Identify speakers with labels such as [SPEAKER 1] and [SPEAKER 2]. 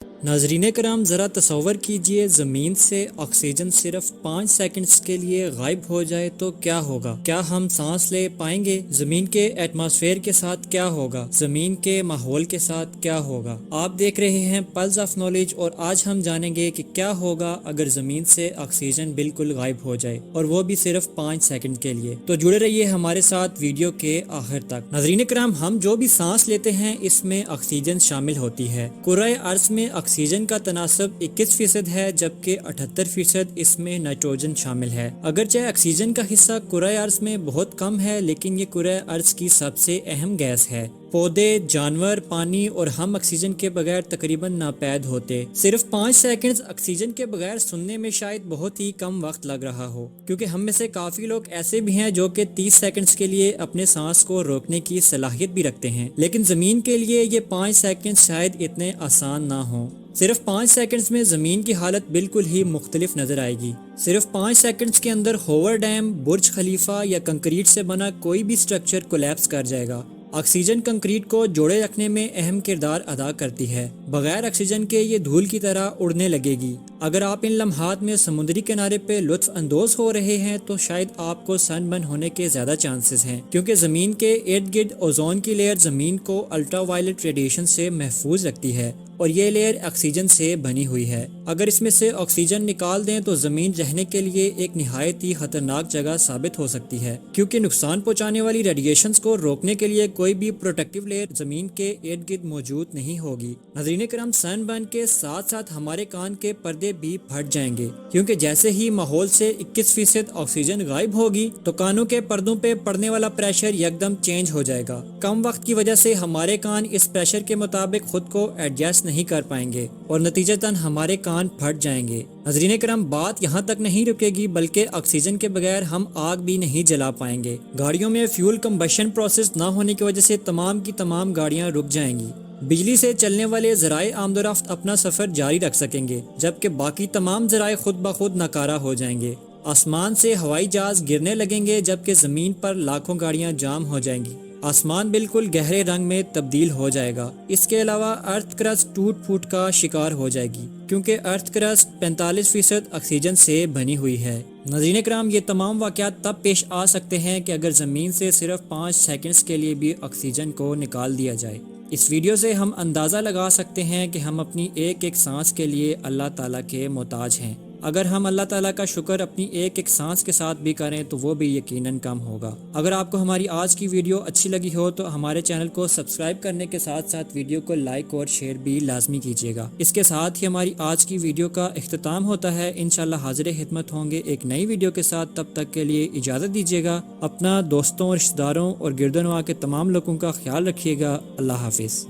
[SPEAKER 1] ناظرین کرام ذرا تصور کیجئے زمین سے آکسیجن صرف 5 سیکنڈز کے لیے غائب ہو جائے تو کیا ہوگا؟ کیا ہم سانس لے پائیں گے؟ زمین کے ایٹماسفیئر کے ساتھ کیا ہوگا؟ زمین کے ماحول کے ساتھ کیا ہوگا؟ آپ دیکھ رہے ہیں پلز آف نالج اور آج ہم جانیں گے کہ کیا ہوگا اگر زمین سے آکسیجن بالکل غائب ہو جائے اور وہ بھی صرف 5 سیکنڈ کے لیے۔ تو جڑے رہیے ہمارے ساتھ ویڈیو کے آخر تک۔ ناظرین کرام ہم جو بھی سانس لیتے ہیں اس میں آکسیجن شامل ہوتی ہے۔ کرۂ ارض میں آکسیجن کا تناسب 21% ہے جبکہ 78% اس میں نائٹروجن شامل ہے۔ اگرچہ آکسیجن کا حصہ کرۂ ارض میں بہت کم ہے لیکن یہ کرۂ ارض کی سب سے اہم گیس ہے۔ پودے، جانور، پانی اور ہم آکسیجن کے بغیر تقریباً ناپید ہوتے۔ صرف 5 سیکنڈز آکسیجن کے بغیر سننے میں شاید بہت ہی کم وقت لگ رہا ہو، کیونکہ ہم میں سے کافی لوگ ایسے بھی ہیں جو کہ 30 سیکنڈز کے لیے اپنے سانس کو روکنے کی صلاحیت بھی رکھتے ہیں، لیکن زمین کے لیے یہ 5 سیکنڈز شاید اتنے آسان نہ ہوں۔ صرف 5 سیکنڈز میں زمین کی حالت بالکل ہی مختلف نظر آئے گی۔ صرف 5 سیکنڈز کے اندر ہوور ڈیم، برج خلیفہ یا کنکریٹ سے بنا کوئی بھی سٹرکچر کولیپس کر جائے گا۔ آکسیجن کنکریٹ کو جوڑے رکھنے میں اہم کردار ادا کرتی ہے۔ بغیر آکسیجن کے یہ دھول کی طرح اڑنے لگے گی۔ اگر آپ ان لمحات میں سمندری کنارے پہ لطف اندوز ہو رہے ہیں تو شاید آپ کو سن برن ہونے کے زیادہ چانسز ہیں، کیونکہ زمین کے ارد گرد اوزون کی لیئر زمین کو الٹرا وائلٹ ریڈیشن سے محفوظ رکھتی ہے اور یہ لیئر آکسیجن سے بنی ہوئی ہے۔ اگر اس میں سے آکسیجن نکال دیں تو زمین رہنے کے لیے ایک نہایت ہی خطرناک جگہ ثابت ہو سکتی ہے، کیونکہ نقصان پہنچانے والی ریڈیشنز کو روکنے کے لیے کوئی بھی پروٹیکٹیو لیئر زمین کے ارد گرد موجود نہیں ہوگی۔ ناظرین کرام سن برن کے ساتھ ساتھ ہمارے کان کے پردے بھی پھٹ جائیں گے، کیونکہ جیسے ہی ماحول سے 21% آکسیجن غائب ہوگی تو کانوں کے پردوں پہ پڑنے والا پریشر یکدم چینج ہو جائے گا۔ کم وقت کی وجہ سے ہمارے کان اس پریشر کے مطابق خود کو ایڈجسٹ نہیں کر پائیں گے اور نتیجتاً ہمارے کان پھٹ جائیں گے۔ ناظرین کرام بات یہاں تک نہیں رکے گی، بلکہ آکسیجن کے بغیر ہم آگ بھی نہیں جلا پائیں گے۔ گاڑیوں میں فیول کمبشن پروسیس نہ ہونے کی وجہ سے تمام کی تمام گاڑیاں رک جائیں گی۔ بجلی سے چلنے والے ذرائع آمد و رفت اپنا سفر جاری رکھ سکیں گے، جبکہ باقی تمام ذرائع خود بخود ناکارہ ہو جائیں گے۔ آسمان سے ہوائی جہاز گرنے لگیں گے جبکہ زمین پر لاکھوں گاڑیاں جام ہو جائیں گی۔ آسمان بالکل گہرے رنگ میں تبدیل ہو جائے گا۔ اس کے علاوہ ارتھ کرسٹ ٹوٹ پھوٹ کا شکار ہو جائے گی، کیونکہ ارتھ کرسٹ 45% آکسیجن سے بنی ہوئی ہے۔ ناظرین کرام یہ تمام واقعات تب پیش آ سکتے ہیں کہ اگر زمین سے صرف 5 سیکنڈز کے لیے بھی آکسیجن کو نکال دیا جائے۔ اس ویڈیو سے ہم اندازہ لگا سکتے ہیں کہ ہم اپنی ایک ایک سانس کے لیے اللہ تعالیٰ کے محتاج ہیں۔ اگر ہم اللہ تعالیٰ کا شکر اپنی ایک ایک سانس کے ساتھ بھی کریں تو وہ بھی یقیناً کم ہوگا۔ اگر آپ کو ہماری آج کی ویڈیو اچھی لگی ہو تو ہمارے چینل کو سبسکرائب کرنے کے ساتھ ساتھ ویڈیو کو لائک اور شیئر بھی لازمی کیجیے گا۔ اس کے ساتھ ہی ہماری آج کی ویڈیو کا اختتام ہوتا ہے۔ انشاءاللہ حاضر خدمت ہوں گے ایک نئی ویڈیو کے ساتھ، تب تک کے لیے اجازت دیجیے گا۔ اپنا، دوستوں، رشتہ داروں اور گرد و نواح کے تمام لوگوں کا خیال رکھیے گا۔ اللہ حافظ۔